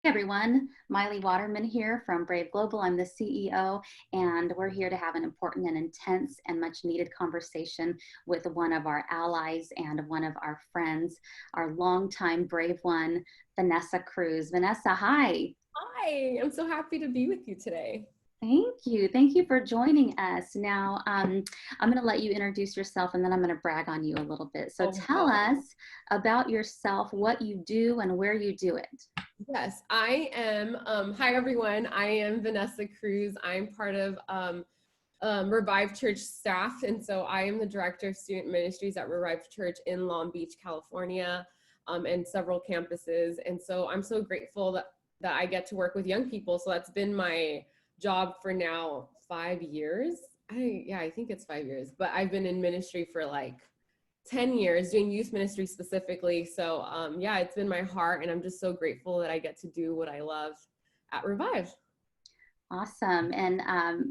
Everyone, Miley Waterman here from Brave Global. I'm the CEO, and we're here to have an important and intense and much needed conversation with one of our allies and one of our friends, our longtime Brave one, Vanessa Cruz. Vanessa, hi. Hi, I'm so happy to be with you today. Thank you. Thank you for joining us. Now, I'm going to let you introduce yourself and then I'm going to brag on you a little bit. So Oh, tell wow. us about yourself, what you do, and where you do it. Yes, I am. Hi, everyone. I am Vanessa Cruz. I'm part of Revive Church staff. And so I am the director of student ministries at Revive Church in Long Beach, California, and several campuses. And so I'm so grateful that I get to work with young people. So that's been my job for now 5 years. I think it's 5 years, but I've been in ministry for like 10 years doing youth ministry specifically. So yeah, it's been my heart, and I'm just so grateful that I get to do what I love at Revive. Awesome. And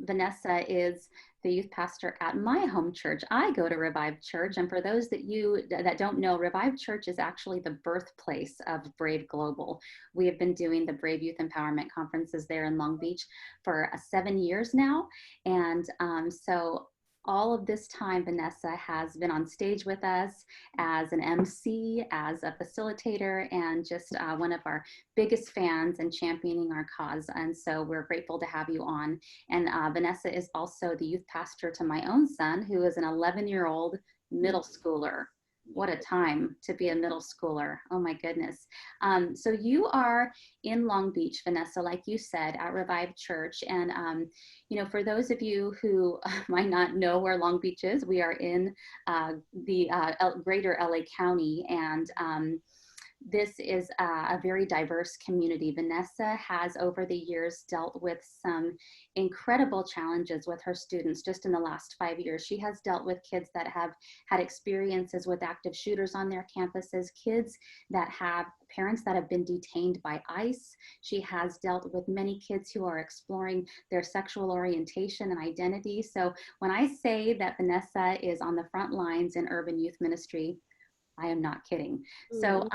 Vanessa is the youth pastor at my home church. I go to Revive Church. And for those that don't know, Revive Church is actually the birthplace of Brave Global. We have been doing the Brave Youth Empowerment Conferences there in Long Beach for 7 years now. And so all of this time, Vanessa has been on stage with us as an MC, as a facilitator, and just one of our biggest fans and championing our cause. And so we're grateful to have you on. And Vanessa is also the youth pastor to my own son, who is an 11-year-old middle schooler. What a time to be a middle schooler. Oh my goodness. So you are in Long Beach, Vanessa, like you said, at Revive Church. And, for those of you who might not know where Long Beach is, we are in the greater LA County. And this is a very diverse community. Vanessa has over the years dealt with some incredible challenges with her students just in the last 5 years. She has dealt with kids that have had experiences with active shooters on their campuses, kids that have parents that have been detained by ICE. She has dealt with many kids who are exploring their sexual orientation and identity. So when I say that Vanessa is on the front lines in urban youth ministry, I am not kidding. So,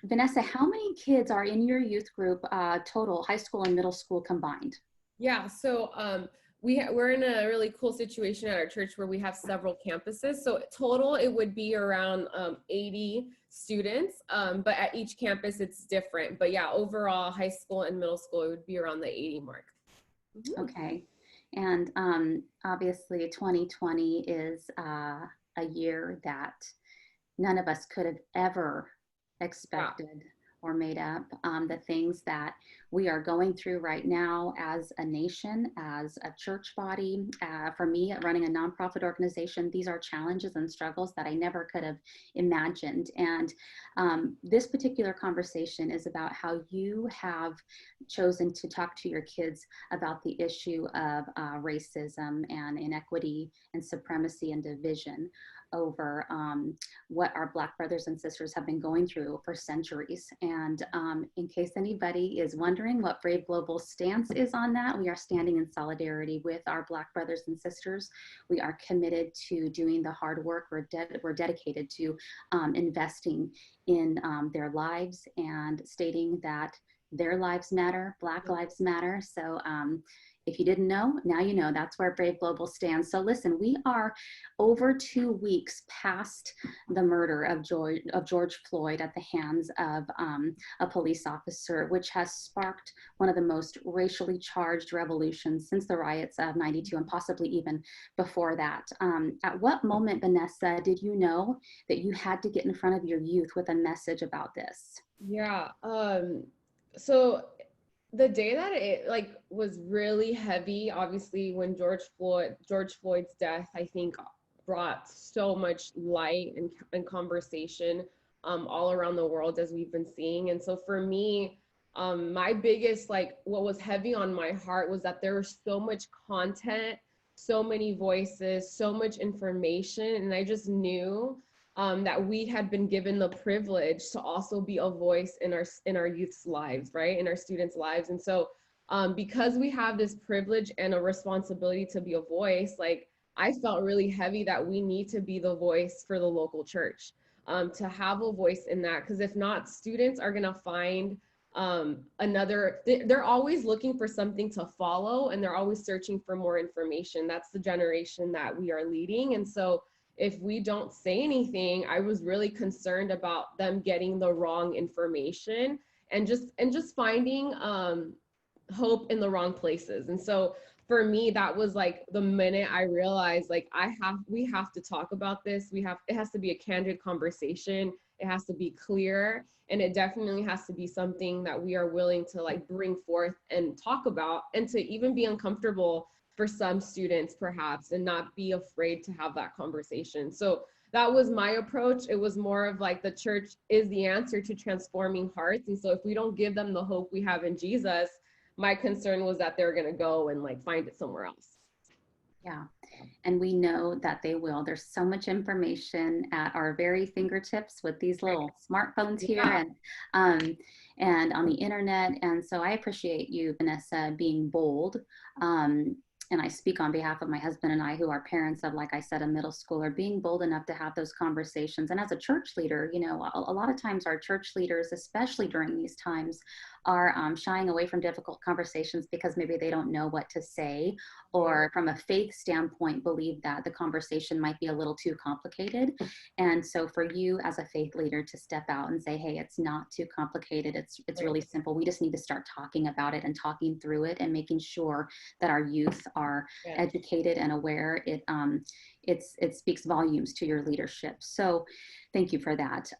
Vanessa, how many kids are in your youth group total, high school and middle school combined? Yeah, so we're in a really cool situation at our church where we have several campuses. So total, it would be around 80 students, but at each campus it's different. But yeah, overall, high school and middle school, it would be around the 80 mark. Okay. And obviously 2020 is a year that none of us could have ever Yeah. expected or made up. The things that we are going through right now as a nation, as a church body. For me, running a nonprofit organization, these are challenges and struggles that I never could have imagined. And this particular conversation is about how you have chosen to talk to your kids about the issue of racism and inequity and supremacy and division over what our Black brothers and sisters have been going through for centuries. And in case anybody is wondering what Brave Global's stance is on that, we are standing in solidarity with our Black brothers and sisters. We are committed to doing the hard work. We're dedicated to investing in their lives and stating that their lives matter, Black lives matter. So if you didn't know, now you know. That's where Brave Global stands. So listen, we are over 2 weeks past the murder of George Floyd at the hands of a police officer, which has sparked one of the most racially charged revolutions since the riots of '92 and possibly even before that. At what moment, Vanessa, did you know that you had to get in front of your youth with a message about this? Yeah. So the day that it like was really heavy, obviously when George Floyd's death, I think brought so much light and conversation all around the world, as we've been seeing. And so for me, my biggest, like, what was heavy on my heart was that there was so much content, so many voices, so much information, and I just knew that we had been given the privilege to also be a voice in our youth's lives, right, in our students' lives. And so because we have this privilege and a responsibility to be a voice, like, I felt really heavy that we need to be the voice for the local church, to have a voice in that, because if not, students are going to find They're always looking for something to follow, and they're always searching for more information. That's the generation that we are leading. And so if we don't say anything, I was really concerned about them getting the wrong information and just finding hope in the wrong places. And so for me, that was like the minute I realized, like, we have to talk about this. It has to be a candid conversation. It has to be clear, and it definitely has to be something that we are willing to like bring forth and talk about, and to even be uncomfortable for some students perhaps, and not be afraid to have that conversation. So that was my approach. It was more of like, the church is the answer to transforming hearts. And so if we don't give them the hope we have in Jesus, my concern was that they're going to go and like find it somewhere else. Yeah. And we know that they will. There's so much information at our very fingertips with these little smartphones here, Yeah. and on the internet. And so I appreciate you, Vanessa, being bold. And I speak on behalf of my husband and I, who are parents of, like I said, a middle schooler, being bold enough to have those conversations. And as a church leader, you know, a lot of times our church leaders, especially during these times, are shying away from difficult conversations because maybe they don't know what to say, or from a faith standpoint believe that the conversation might be a little too complicated. And so for you as a faith leader to step out and say, hey, it's not too complicated, it's really simple, we just need to start talking about it and talking through it and making sure that our youth are educated and aware, it speaks volumes to your leadership. So thank you for that.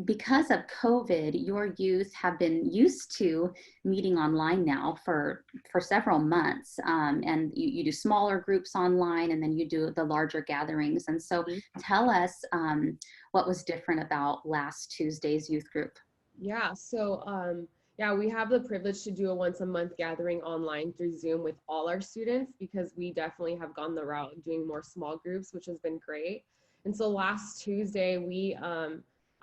Because of COVID, your youth have been used to meeting online now for several months, and you do smaller groups online, and then you do the larger gatherings. And so, tell us what was different about last Tuesday's youth group. Yeah, so yeah, we have the privilege to do a once a month gathering online through Zoom with all our students, because we definitely have gone the route of doing more small groups, which has been great. And so last Tuesday,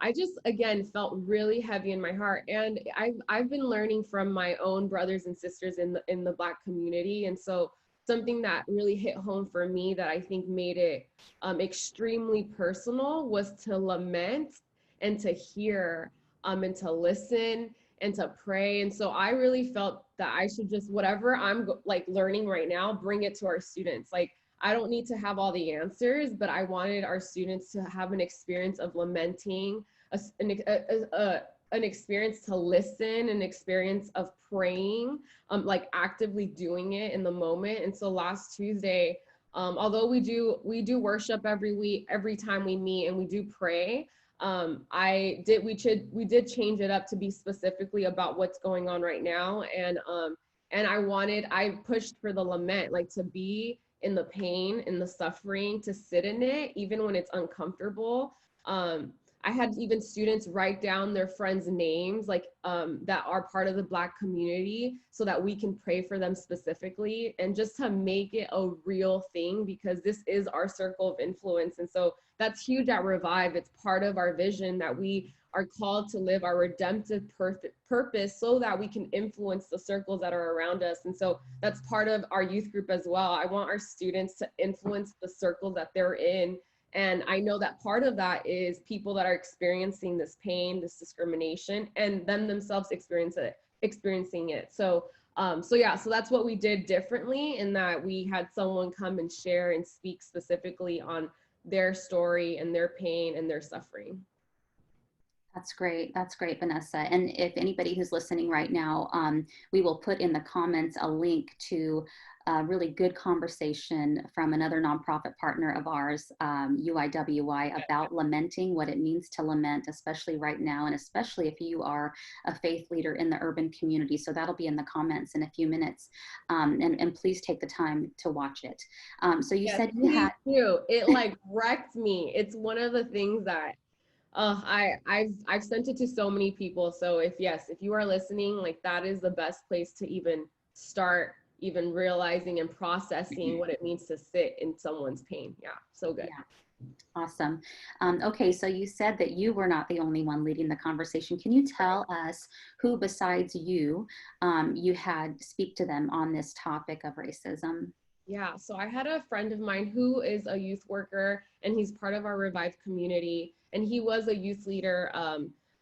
I just again felt really heavy in my heart, and I've been learning from my own brothers and sisters in the Black community. And so something that really hit home for me, that I think made it extremely personal, was to lament and to hear, and to listen and to pray. And so I really felt that I should just, whatever I'm like learning right now, bring it to our students. Like, I don't need to have all the answers, but I wanted our students to have an experience of lamenting, an experience to listen, an experience of praying, like actively doing it in the moment. And so last Tuesday, although we do worship every week, every time we meet, and we do pray, we did change it up to be specifically about what's going on right now. And I pushed for the lament, like to be in the pain, in the suffering, to sit in it, even when it's uncomfortable. I had even students write down their friends' names, like that are part of the Black community, so that we can pray for them specifically, and just to make it a real thing, because this is our circle of influence. And so that's huge at Revive. It's part of our vision that we are called to live our redemptive purpose, so that we can influence the circles that are around us. And so that's part of our youth group as well. I want our students to influence the circles that they're in. And I know that part of that is people that are experiencing this pain, this discrimination, and them themselves experiencing it. So that's what we did differently, in that we had someone come and share and speak specifically on their story and their pain and their suffering. That's great. That's great, Vanessa. And if anybody who's listening right now, we will put in the comments a link to a really good conversation from another nonprofit partner of ours, UIWI, about lamenting, what it means to lament, especially right now, and especially if you are a faith leader in the urban community. So that'll be in the comments in a few minutes. And please take the time to watch it. So you said you had... It like wrecked me. It's one of the things that I've sent it to so many people. So if you are listening, like, that is the best place to even start, even realizing and processing what it means to sit in someone's pain. Yeah, so good. Yeah. Awesome. Okay, so you said that you were not the only one leading the conversation. Can you tell us who besides you, you had speak to them on this topic of racism? Yeah, so I had a friend of mine who is a youth worker, and he's part of our Revive community, and he was a youth leader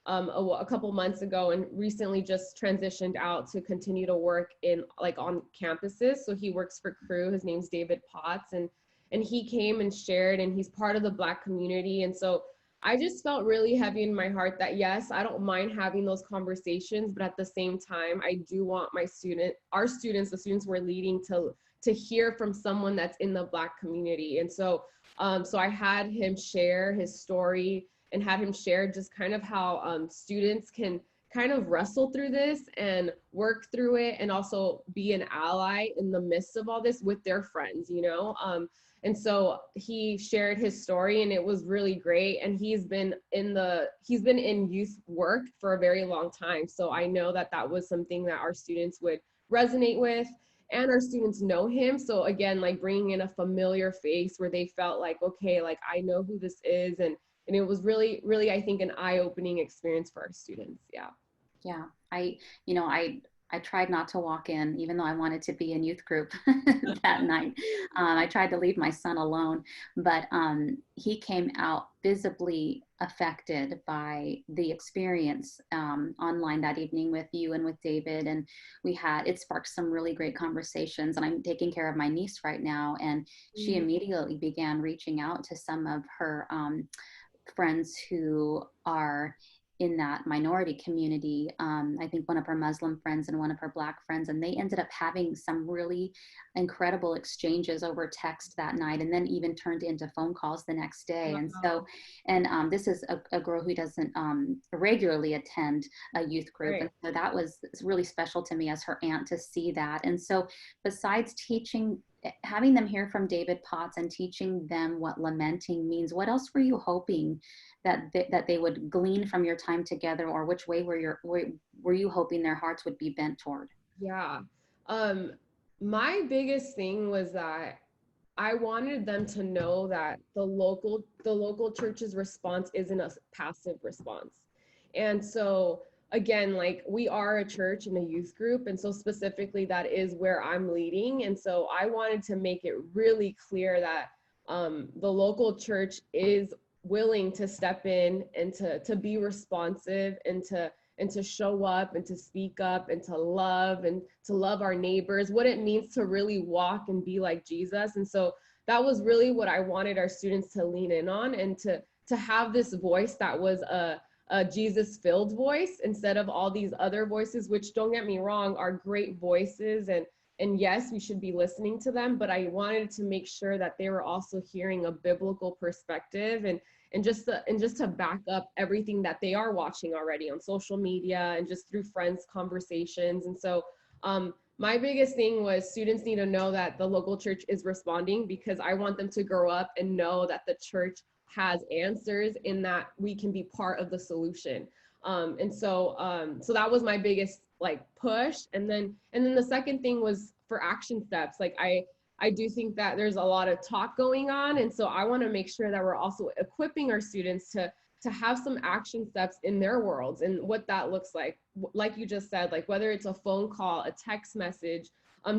a couple months ago, and recently just transitioned out to continue to work in like on campuses. So he works for Crew. His name's David Potts, and he came and shared, and he's part of the Black community. And so I just felt really heavy in my heart that yes, I don't mind having those conversations, but at the same time, I do want our students, the students we're leading, to hear from someone that's in the Black community. And so so I had him share his story and had him share just kind of how students can kind of wrestle through this and work through it, and also be an ally in the midst of all this with their friends, you know. And so he shared his story, and it was really great. And he's been in youth work for a very long time. So I know that that was something that our students would resonate with, and our students know him. So again, like bringing in a familiar face where they felt like, okay, like I know who this is. And it was really, really, I think, an eye-opening experience for our students. Yeah. Yeah, I tried not to walk in, even though I wanted to be in youth group that night. I tried to leave my son alone, but he came out visibly affected by the experience online that evening with you and with David. And it sparked some really great conversations. And I'm taking care of my niece right now, and she immediately began reaching out to some of her friends who are in that minority community. I think one of her Muslim friends and one of her Black friends, and they ended up having some really incredible exchanges over text that night, and then even turned into phone calls the next day. And so, and this is a girl who doesn't regularly attend a youth group. Right. And so that was really special to me as her aunt to see that. And so besides having them hear from David Potts and teaching them what lamenting means, what else were you hoping that they would glean from your time together, or which way were you hoping their hearts would be bent toward? Yeah. Um, my biggest thing was that I wanted them to know that the local church's response isn't a passive response. And so again, like we are a church and a youth group, and so specifically that is where I'm leading. And so I wanted to make it really clear that the local church is willing to step in and to be responsive, and to show up and to speak up and to love our neighbors, what it means to really walk and be like Jesus. And so that was really what I wanted our students to lean in on, and to have this voice that was a Jesus filled voice instead of all these other voices, which, don't get me wrong, are great voices, and yes, we should be listening to them, but I wanted to make sure that they were also hearing a biblical perspective, and just to back up everything that they are watching already on social media and just through friends conversations. And so my biggest thing was students need to know that the local church is responding, because I want them to grow up and know that the church has answers, in that we can be part of the solution. And so that was my biggest like push. And then the second thing was for action steps. Like I do think that there's a lot of talk going on, and so I want to make sure that we're also equipping our students to have some action steps in their worlds, and what that looks like you just said, like whether it's a phone call, a text message.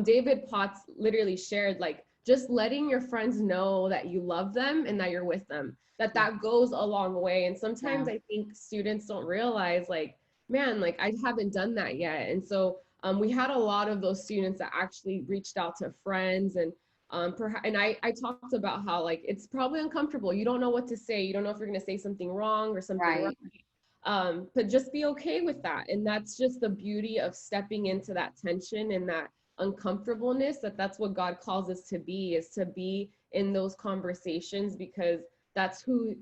David Potts literally shared, like, just letting your friends know that you love them and that you're with them, that goes a long way. And sometimes Yeah. I think students don't realize, like, man, like I haven't done that yet. And so we had a lot of those students that actually reached out to friends, and and I talked about how, like, it's probably uncomfortable. You don't know what to say. You don't know if you're going to say something wrong or something right. Right. But just be okay with that. And that's just the beauty of stepping into that tension and that uncomfortableness, that's what God calls us to be, is to be in those conversations, because that's who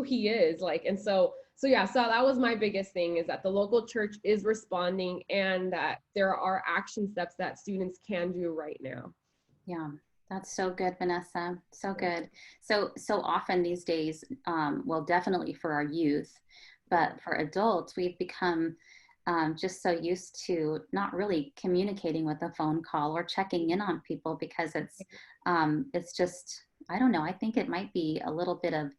he is. Like, and so yeah, so that was my biggest thing, is that the local church is responding, and that there are action steps that students can do right now. Yeah, that's so good, Vanessa. So good. So often these days, well, definitely for our youth, but for adults, we've become just so used to not really communicating with a phone call or checking in on people, because it's just, I don't know. I think it might be a little bit of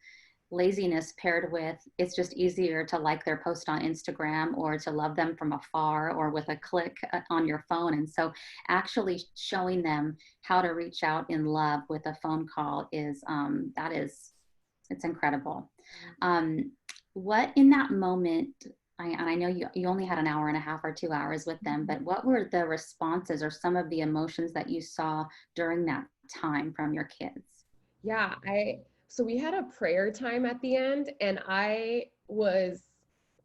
laziness paired with, it's just easier to like their post on Instagram, or to love them from afar, or with a click on your phone. And so actually showing them how to reach out in love with a phone call it's incredible. What in that moment And I know you only had an hour and a half or 2 hours with them, but what were the responses or some of the emotions that you saw during that time from your kids? Yeah, so we had a prayer time at the end, and I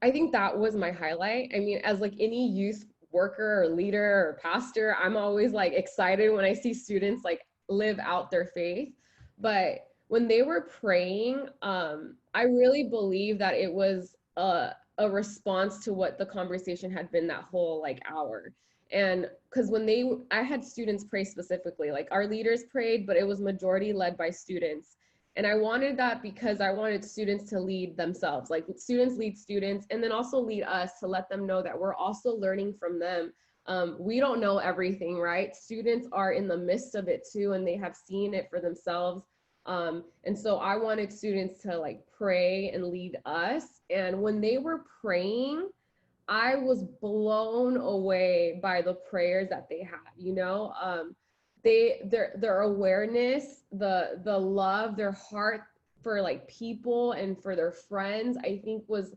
think that was my highlight. I mean, as like any youth worker or leader or pastor, I'm always like excited when I see students like live out their faith. But when they were praying, I really believe that it was a response to what the conversation had been that whole like hour. And because I had students pray specifically, like our leaders prayed, but it was majority led by students. And I wanted that because I wanted students to lead themselves, like students lead students, and then also lead us to let them know that we're also learning from them. We don't know everything, right? Students are in the midst of it too, and they have seen it for themselves. And so I wanted students to like pray and lead us. And when they were praying, I was blown away by the prayers that they had, you know. Their awareness, the love, their heart for like people and for their friends, I think was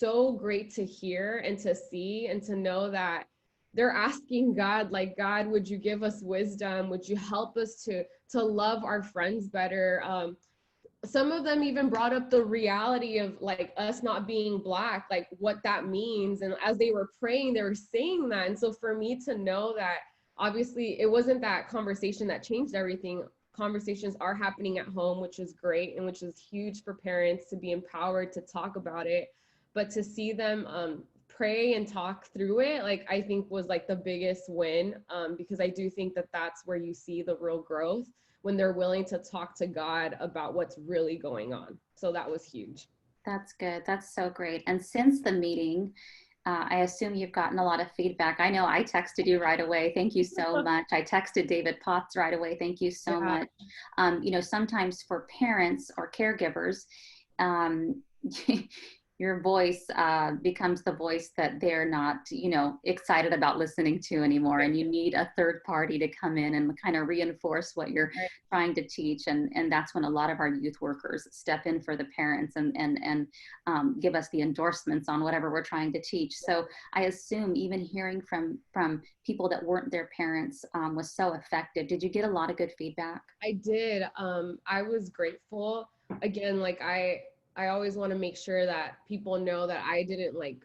so great to hear and to see and to know that they're asking God, like, God, would you give us wisdom? Would you help us to love our friends better? Some of them even brought up the reality of like us not being black, like what that means. And as they were praying, they were saying that. And so for me to know that obviously it wasn't that conversation that changed everything. Conversations are happening at home, which is great and which is huge for parents to be empowered to talk about it. But to see them pray and talk through it, like I think was like the biggest win, because I do think that that's where you see the real growth, when they're willing to talk to God about what's really going on. So that was huge. That's good. That's so great. And since the meeting, I assume you've gotten a lot of feedback. I know I texted you right away. Thank you so much. I texted David Potts right away. Thank you so Yeah. much. Sometimes for parents or caregivers, um, your voice becomes the voice that they're not, excited about listening to anymore. And you need a third party to come in and kind of reinforce what you're trying to teach. And that's when a lot of our youth workers step in for the parents and give us the endorsements on whatever we're trying to teach. So I assume even hearing from people that weren't their parents was so effective. Did you get a lot of good feedback? I did. I was grateful. Again, like I always want to make sure that people know that I didn't like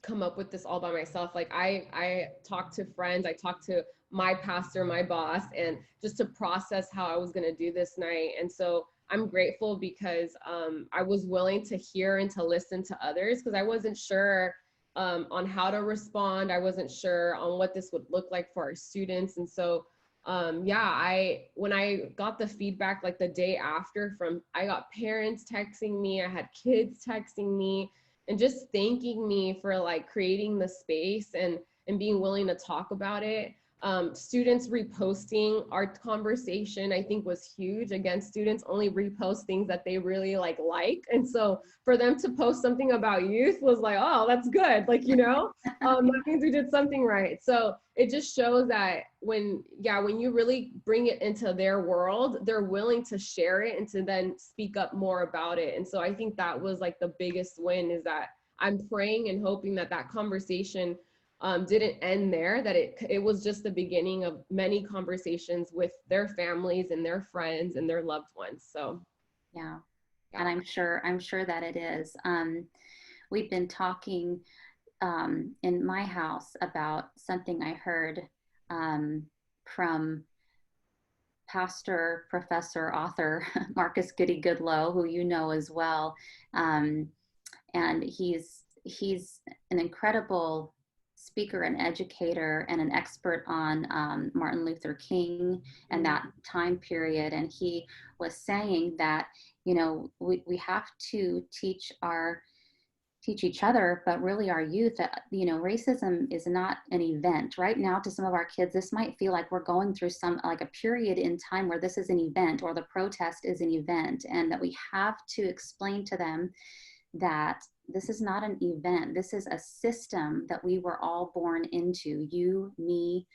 come up with this all by myself. Like I talked to friends, I talked to my pastor, my boss, and just to process how I was going to do this night. And so I'm grateful because I was willing to hear and to listen to others, because I wasn't sure on how to respond. I wasn't sure on what this would look like for our students. And so yeah, when I got the feedback like the day after, from I got parents texting me, I had kids texting me and just thanking me for like creating the space and being willing to talk about it. Students reposting our conversation, I think, was huge. Again, students only repost things that they really like. And so for them to post something about youth was like, oh, that's good. Like, that means we did something right. So it just shows that when you really bring it into their world, they're willing to share it and to then speak up more about it. And so I think that was like the biggest win, is that I'm praying and hoping that that conversation didn't end there, that it was just the beginning of many conversations with their families and their friends and their loved ones. So Yeah. yeah. And I'm sure that it is. We've been talking in my house about something I heard from pastor, professor, author Marcus Goody Goodlow, who you know as well. Um, and he's an incredible speaker and educator and an expert on Martin Luther King and that time period. And he was saying that, we have to teach each other, but really our youth that, racism is not an event. Right now, to some of our kids, this might feel like we're going through some, like a period in time where this is an event, or the protest is an event, and that we have to explain to them that this is not an event. This is a system that we were all born into, you, me,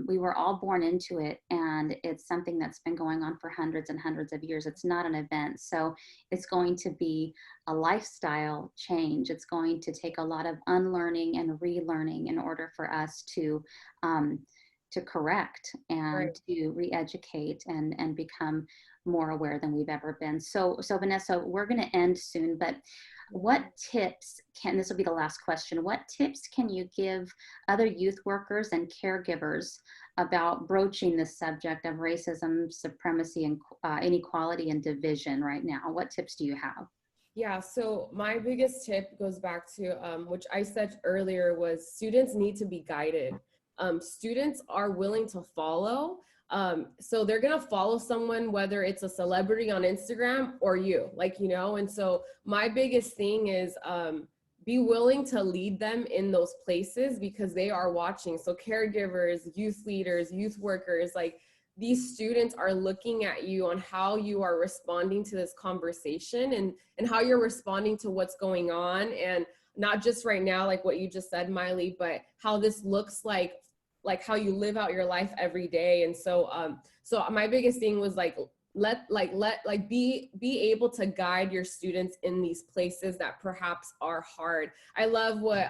We were all born into it, and it's something that's been going on for hundreds and hundreds of years. It's not an event. So it's going to be a lifestyle change. It's going to take a lot of unlearning and relearning in order for us um, to correct Right. and to re-educate and become more aware than we've ever been. So Vanessa, we're going to end soon, but what tips can, this will be the last question, what tips can you give other youth workers and caregivers about broaching the subject of racism, supremacy, and inequality and division right now? What tips do you have? Yeah, so my biggest tip goes back to which I said earlier was students need to be guided. Students are willing to follow. So they're gonna follow someone, whether it's a celebrity on Instagram or you, like, you know, and so my biggest thing is be willing to lead them in those places because they are watching. So caregivers, youth leaders, youth workers, like these students are looking at you on how you are responding to this conversation and how you're responding to what's going on, and not just right now like what you just said, Miley, but how this looks like how you live out your life every day. And so so my biggest thing was like be able to guide your students in these places that perhaps are hard. I love what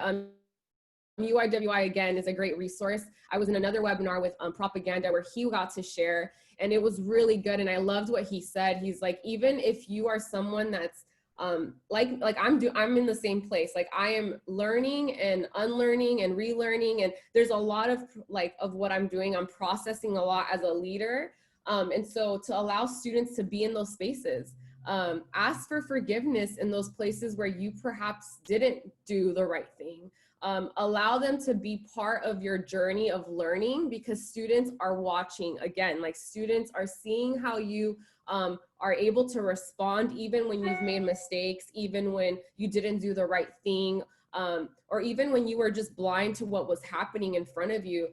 UIWI again is a great resource. I was in another webinar with Propaganda where he got to share, and it was really good. And I loved what he said. He's like, even if you are someone that's like I'm in the same place. Like I am learning and unlearning and relearning, and there's a lot of of what I'm doing. I'm processing a lot as a leader, and so to allow students to be in those spaces. Ask for forgiveness in those places where you perhaps didn't do the right thing. Allow them to be part of your journey of learning, because students are watching. Again, like students are seeing how you are able to respond even when you've made mistakes, even when you didn't do the right thing, or even when you were just blind to what was happening in front of you.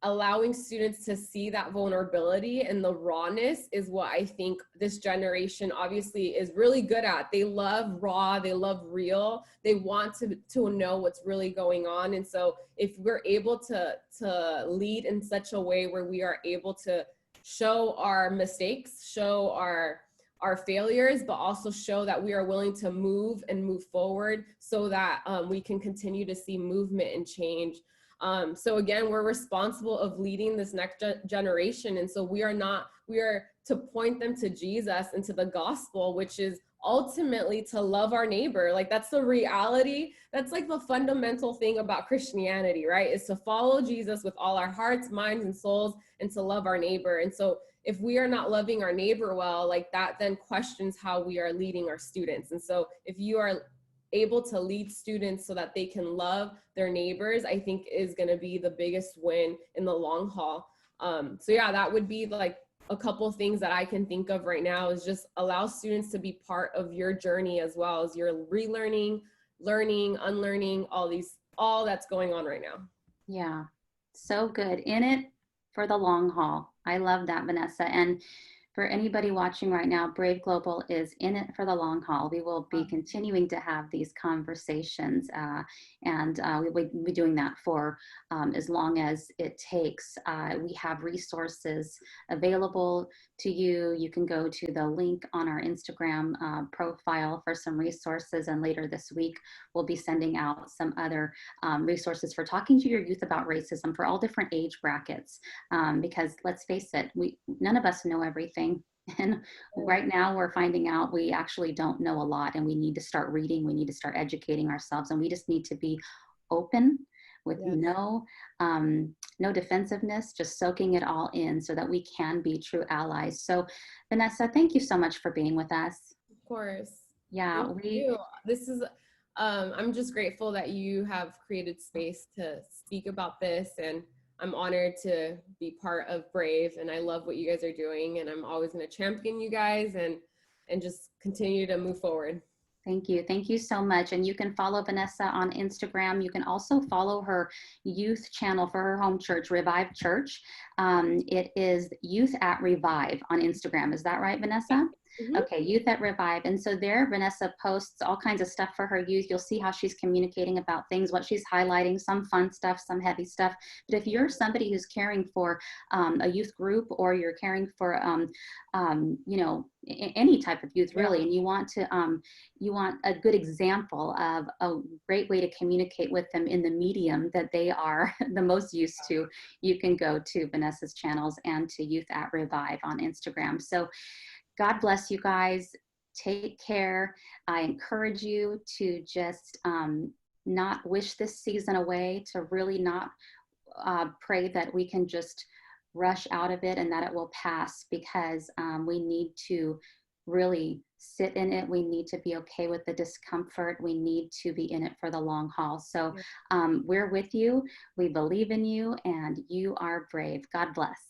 Allowing students to see that vulnerability and the rawness is what I think this generation obviously is really good at. They love raw, they love real, they want to know what's really going on. And so if we're able to lead in such a way where we are able to show our mistakes, show our failures, but also show that we are willing to move and move forward so that we can continue to see movement and change. So again, we're responsible of leading this next generation. And so we are to point them to Jesus and to the gospel, which is ultimately to love our neighbor. Like that's the reality. That's like the fundamental thing about Christianity, right? Is to follow Jesus with all our hearts, minds, and souls, and to love our neighbor. And so if we are not loving our neighbor well, like that then questions how we are leading our students. And so if you are able to lead students so that they can love their neighbors, I think is going to be the biggest win in the long haul. So yeah, that would be like a couple of things that I can think of right now, is just allow students to be part of your journey as well as your relearning, learning, unlearning, all that's going on right now. Yeah, so good. In it for the long haul. I love that, Vanessa. And for anybody watching right now, Brave Global is in it for the long haul. We will be continuing to have these conversations, and we'll be doing that for as long as it takes. We have resources available to you. You can go to the link on our Instagram profile for some resources, and later this week, we'll be sending out some other resources for talking to your youth about racism for all different age brackets, because let's face it, none of us know everything. And right now we're finding out we actually don't know a lot, and we need to start reading, we need to start educating ourselves, and we just need to be open with no defensiveness, just soaking it all in so that we can be true allies. So Vanessa, thank you so much for being with us. Of course. Yeah, Thank you. This is I'm just grateful that you have created space to speak about this, and I'm honored to be part of Brave, and I love what you guys are doing, and I'm always going to champion you guys and just continue to move forward. Thank you. Thank you so much. And you can follow Vanessa on Instagram. You can also follow her youth channel for her home church, Revive Church. It is Youth at Revive on Instagram. Is that right, Vanessa? Mhm. Okay, Youth at Revive. And so there, Vanessa posts all kinds of stuff for her youth. You'll see how she's communicating about things, what she's highlighting, some fun stuff, some heavy stuff. But if you're somebody who's caring for a youth group, or you're caring for, any type of youth Yeah. really, and you want a good example of a great way to communicate with them in the medium that they are the most used to, you can go to Vanessa's channels and to Youth at Revive on Instagram. So God bless you guys. Take care. I encourage you to just not wish this season away, to really not pray that we can just rush out of it and that it will pass, because we need to really sit in it. We need to be okay with the discomfort. We need to be in it for the long haul. So Yeah. we're with you. We believe in you, and you are brave. God bless.